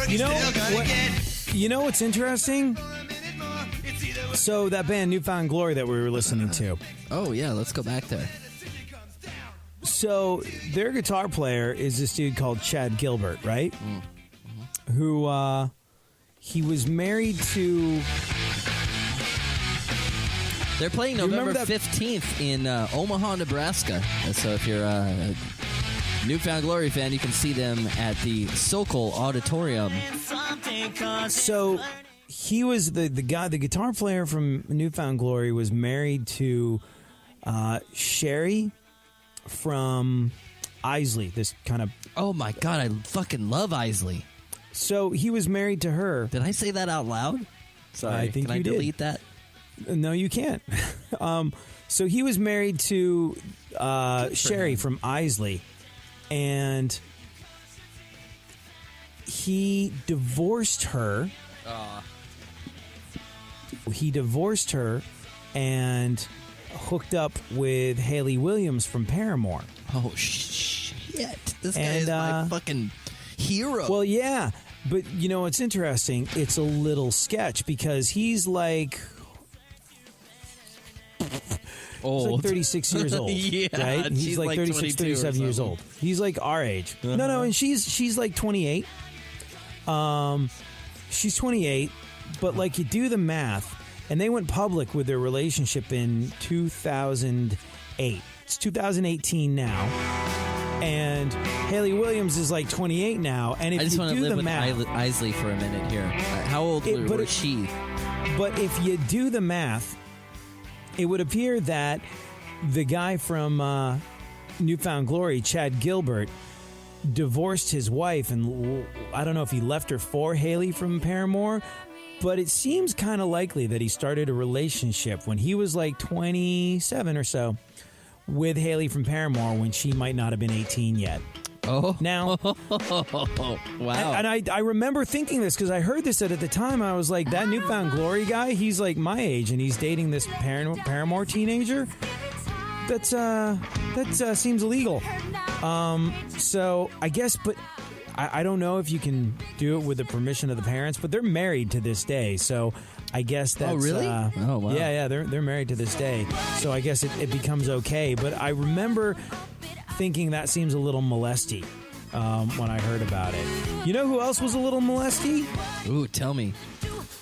You know what's interesting? So that band New Found Glory that we were listening to. Oh yeah, let's go back there. So their guitar player is this dude called Chad Gilbert, right? Mm-hmm. Who he was married to. They're playing November 15th in Omaha, Nebraska. So if you're a New Found Glory fan, you can see them at the Sokol Auditorium. So he was the guy, the guitar player from New Found Glory was married to Sherry from Isley, this kind of... Oh my God, I fucking love Isley. So he was married to her. Did I say that out loud? Sorry, I think can you I delete did. that? No, you can't. So he was married to Sherry from Isley, and he divorced her. He divorced her and hooked up with Hayley Williams from Paramore. Oh, shit. This guy is my fucking hero. Well, yeah. But, you know, it's interesting. It's a little sketch because he's like... old. He's like 36 years old. Yeah, right? He's she's like 36, 37 years old. He's like our age. Uh-huh. No, and she's like 28. She's 28, but like you do the math, and they went public with their relationship in 2008. It's 2018 now, and Hayley Williams is like 28 now. And if I just you want to do live the with math, Isley for a minute here. How old was she? But if you do the math, it would appear that the guy from New Found Glory, Chad Gilbert, divorced his wife, and I don't know if he left her for Hayley from Paramore, but it seems kind of likely that he started a relationship when he was like 27 or so with Hayley from Paramore when she might not have been 18 yet. Oh. Now, wow. And I remember thinking this because I heard this at the time. I was like, that New Found Glory guy, he's like my age, and he's dating this Paramore teenager. That seems illegal. So I guess, but I don't know if you can do it with the permission of the parents. But they're married to this day, so I guess that's... Oh, really? Oh, wow. Yeah, they're married to this day, so I guess it becomes okay. But I remember thinking that seems a little molesty when I heard about it. You know who else was a little molesty? Ooh, tell me.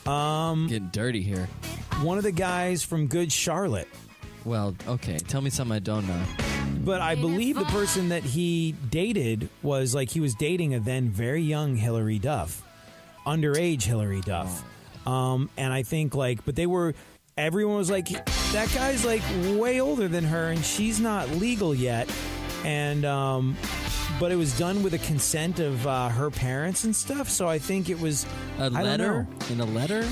Getting dirty here. One of the guys from Good Charlotte. Well, okay. Tell me something I don't know. But I believe the person that he dated was like he was dating a then very young Hillary Duff, underage Hillary Duff. And I think like, but everyone was like, that guy's like way older than her and she's not legal yet. And, but it was done with the consent of her parents and stuff. So I think it was a letter in a letter.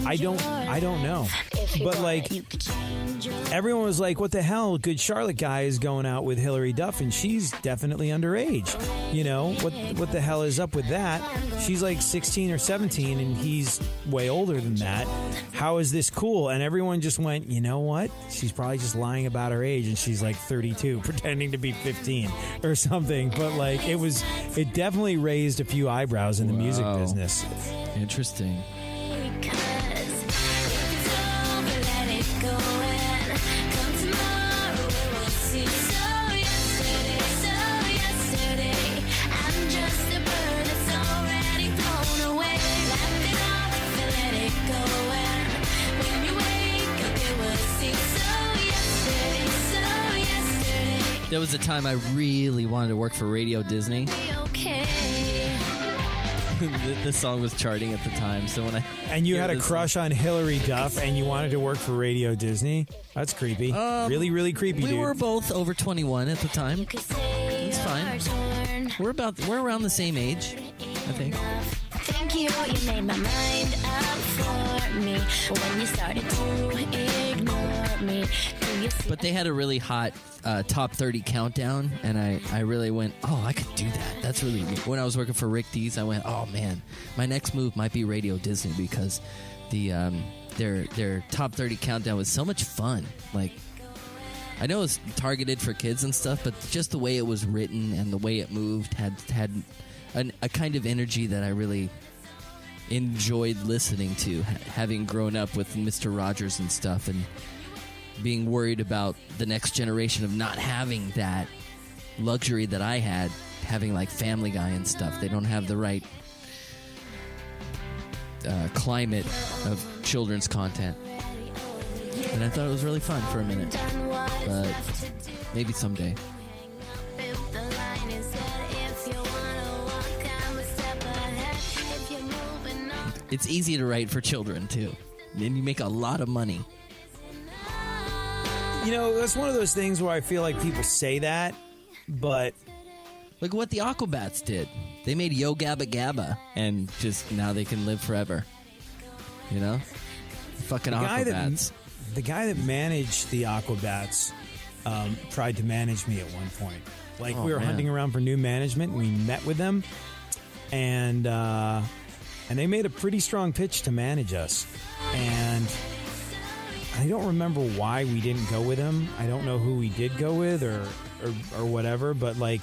I don't know. But like everyone was like, what the hell? Good Charlotte guy is going out with Hillary Duff and she's definitely underage. You know, what the hell is up with that? She's like 16 or 17 and he's way older than that. How is this cool? And everyone just went, you know what? She's probably just lying about her age and she's like 32 pretending to be 15 or something. But like it definitely raised a few eyebrows in the music business. Interesting. There was a time I really wanted to work for Radio Disney. This song was charting at the time, so when and you had a crush on Hillary Duff, and you wanted to work for Radio Disney. That's creepy. Really, really creepy. We dude. were both over 21 at the time. It's fine. We're around the same age, I think. Thank you, you made my mind up for me when you started to ignore me. But they had a really hot top 30 countdown, and I really went, oh, I could do that. That's really... When I was working for Rick Dees, I went, oh, man, my next move might be Radio Disney because their top 30 countdown was so much fun. Like, I know it's targeted for kids and stuff, but just the way it was written and the way it moved had a kind of energy that I really enjoyed listening to, having grown up with Mr. Rogers and stuff, and being worried about the next generation of not having that luxury that I had, having like Family Guy and stuff. They don't have the right climate of children's content. And I thought it was really fun for a minute. But maybe someday. It's easy to write for children, too. And you make a lot of money. You know, that's one of those things where I feel like people say that, but... Look at what the Aquabats did. They made Yo Gabba Gabba, and just now they can live forever. You know? Fucking Aquabats. The guy that managed the Aquabats tried to manage me at one point. Like, we were hunting around for new management, and we met with them, and they made a pretty strong pitch to manage us. And I don't remember why we didn't go with him. I don't know who we did go with or whatever, but, like,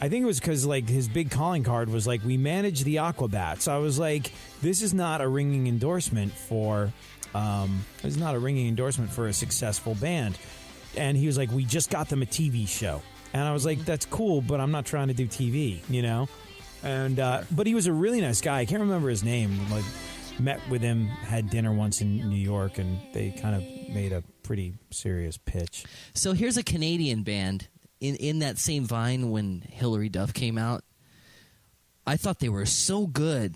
I think it was because, like, his big calling card was, like, we manage the Aquabats. I was like, this is not a ringing endorsement for... it's not a ringing endorsement for a successful band. And he was like, we just got them a TV show. And I was like, that's cool, but I'm not trying to do TV, you know? And but he was a really nice guy. I can't remember his name. Like, met with him, had dinner once in New York, and they kind of made a pretty serious pitch. So here's a Canadian band in that same Vine when Hilary Duff came out. I thought they were so good.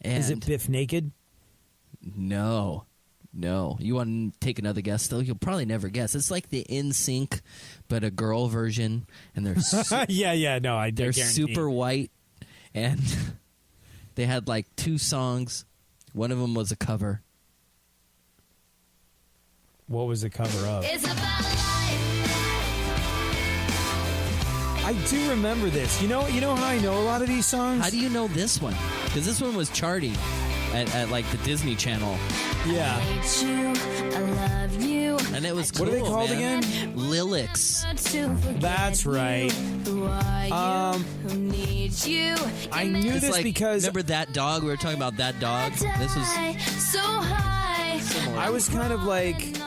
And is it Biff Naked? No. You want to take another guess, though? You'll probably never guess. It's like the NSYNC, but a girl version, and they're they're super white, and they had like 2 songs. One of them was a cover. What was the cover of? It's about life. I do remember this. You know how I know a lot of these songs? How do you know this one? Because this one was charting at like the Disney Channel. Yeah. I hate you, I love you. And it was cool, What are they called man. again? Lyrics. That's right. Who are you? Who needs you? I knew It's this like, because remember That Dog? We were talking about That Dog. This was so high. similar. I was kind of like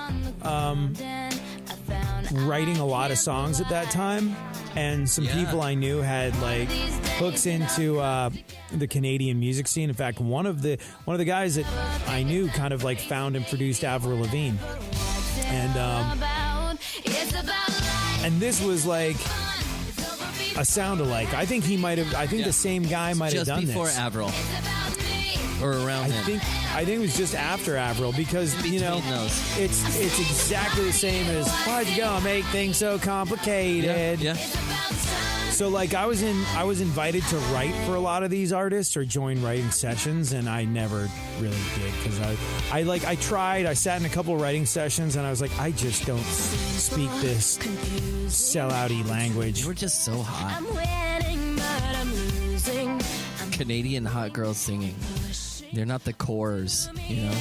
writing a lot of songs at that time, and some people I knew had like hooks into the Canadian music scene. In fact, one of the guys that I knew kind of like found and produced Avril Lavigne, and this was like a sound alike. I think he might have. I think the same guy might have just done before this. Avril. Or around him. I think it was just after Avril because Between those. it's exactly the same as why'd you gonna make things so complicated? Yeah. So like I was invited to write for a lot of these artists or join writing sessions, and I never really did because I tried. I sat in a couple of writing sessions and I was like, I just don't speak this sellouty language. You were just so hot. I'm winning, but I'm losing. Canadian hot girls singing. They're not the cores, you know?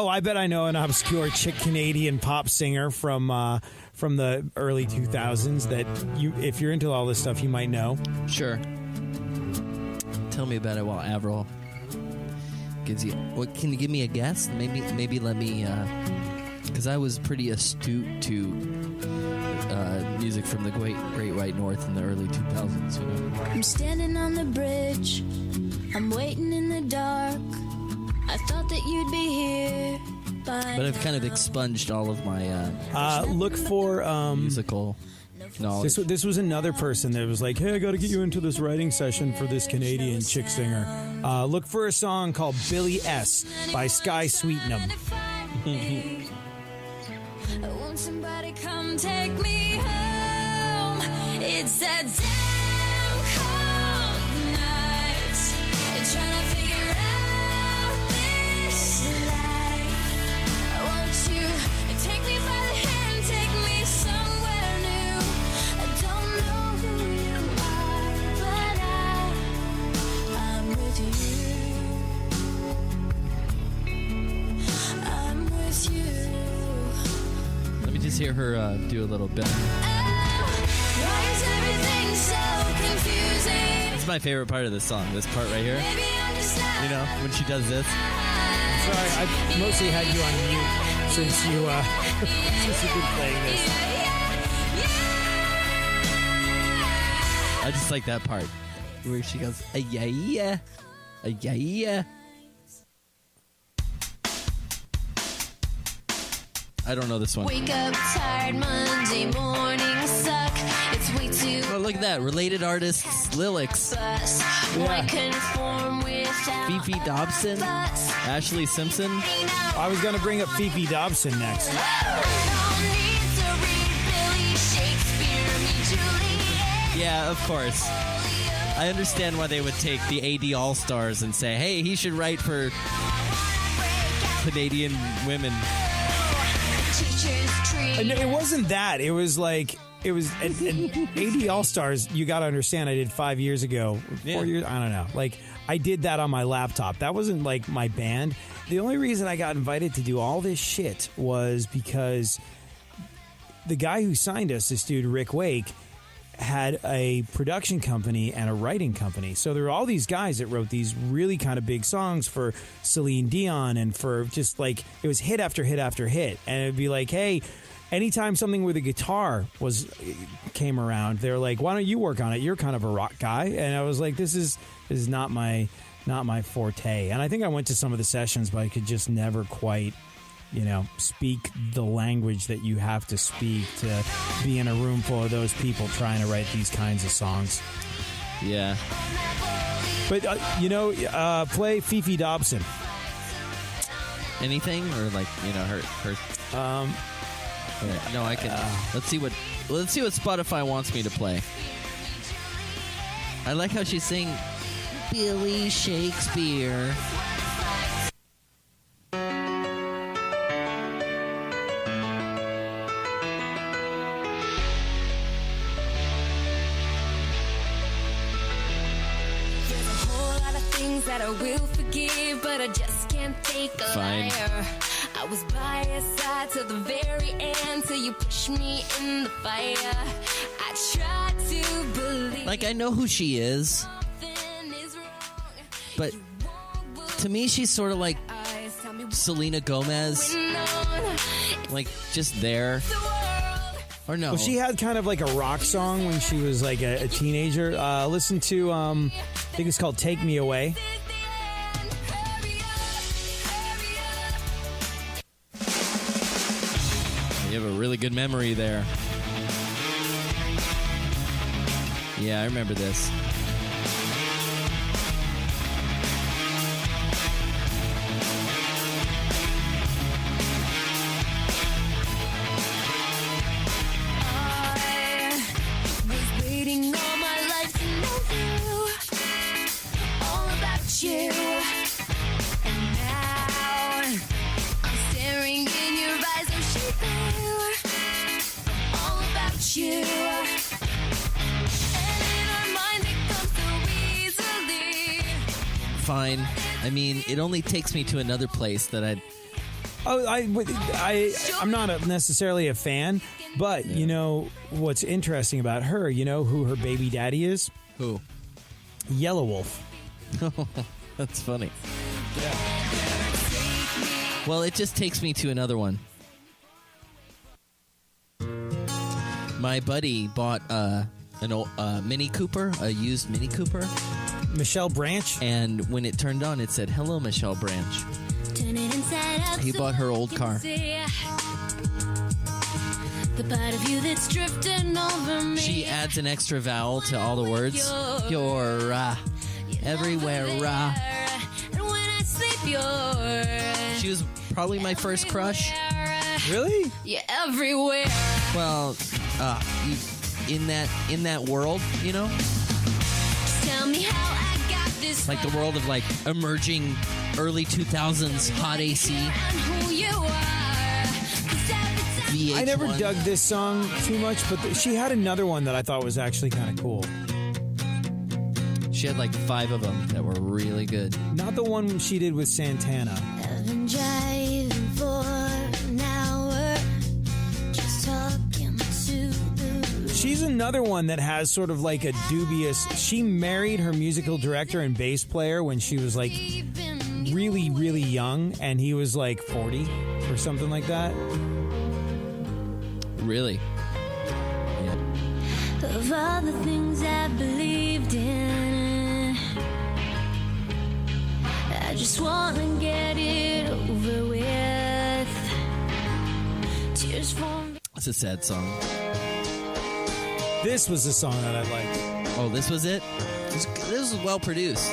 I bet I know an obscure chick Canadian pop singer from the early 2000s that if you're into all this stuff, you might know. Sure. Tell me about it while Avril gives you. What can you give me a guess? Maybe let me. Because I was pretty astute to music from the Great White North in the early 2000s. You know? I'm standing on the bridge. I'm waiting in the dark. I thought that you'd be here. But I've kind of expunged all of my look for musical. knowledge. This was another person that was like, hey, I got to get you into this writing session for this Canadian chick singer. Look for a song called Billy S. by Sky Sweetnam. Won't somebody come take me home? It's a damn cold night. Trying to figure out this life. Won't you take me by the hand, take me somewhere new? I don't know who you are, but I'm with you. I'm with you. Let me just hear her do a little bit. Why is everything so confusing? It's my favorite part of this song, this part right here. Maybe I'm just You know, when she does this. Sorry, I mostly had you on mute since you've been playing this. I just like that part where she goes, yeah, yeah, yeah, yeah. I don't know this one. Wake up tired Monday morning suck. It's way too Oh, look at that. Related artists, lyrics. bus. Why conform without Fifi Dobson, Ashley Simpson. I was going to bring up Fifi Dobson next. Yeah, of course. I understand why they would take the AD All-Stars and say, hey, he should write for Canadian women. And it wasn't that. It was like, it was AD All-Stars, you got to understand, I did 5 years ago, 4 years, I don't know. Like, I did that on my laptop. That wasn't like my band. The only reason I got invited to do all this shit was because the guy who signed us, this dude, Rick Wake, had a production company and a writing company. So there were all these guys that wrote these really kind of big songs for Celine Dion and for just like, it was hit after hit after hit. And it'd be like, hey, anytime something with a guitar came around, they're like, why don't you work on it? You're kind of a rock guy. And I was like, this is not my forte. And I think I went to some of the sessions, but I could just never quite, speak the language that you have to speak to be in a room full of those people trying to write these kinds of songs. Yeah. But, play Fifi Dobson. Anything? Or like, her no, I can. Let's see what Spotify wants me to play. I like how she's saying Billy Shakespeare. That I will forgive, but I just can't take a Fine. liar. I was by your side till the very end, till you pushed me in the fire. I tried to believe. Like, I know who she is, Something is wrong. but to me, she's sort of like Selena Gomez, like just there. Or no? Well, she had kind of like a rock song when she was like a teenager. Listen to, I think it's called "Take Me Away." You have a really good memory there. Yeah, I remember this. Fine. I mean, it only takes me to another place that I'd... I'm not necessarily a fan, but you know what's interesting about her? You know who her baby daddy is? Who? Yellow Wolf. That's funny. Yeah. Well, it just takes me to another one. My buddy bought an old Mini Cooper, a used Mini Cooper. Michelle Branch? And when it turned on, it said, "Hello, Michelle Branch." He bought her old car. The part of you that's drifting over me. She adds an extra vowel to all the words. You're everywhere. And when I sleep, you're. She was probably my first crush. Really? You're everywhere. Well, in that world, you know? Just tell me how I got this. Like the world of like emerging early 2000s hot AC. And who you are. 'Cause every time VH1. I never dug this song too much, but she had another one that I thought was actually kind of cool. She had like 5 of them that were really good. Not the one she did with Santana. I've been driving for an hour, just talking to the. She's another one that has sort of like a dubious. She married her musical director and bass player when she was like really, really young, and he was like 40 or something like that. Really? Yeah. Of all the things I believed in, I just wanna get it over with. Tears form. It's a sad song. This was the song that I liked. Oh, this was it? This was well produced.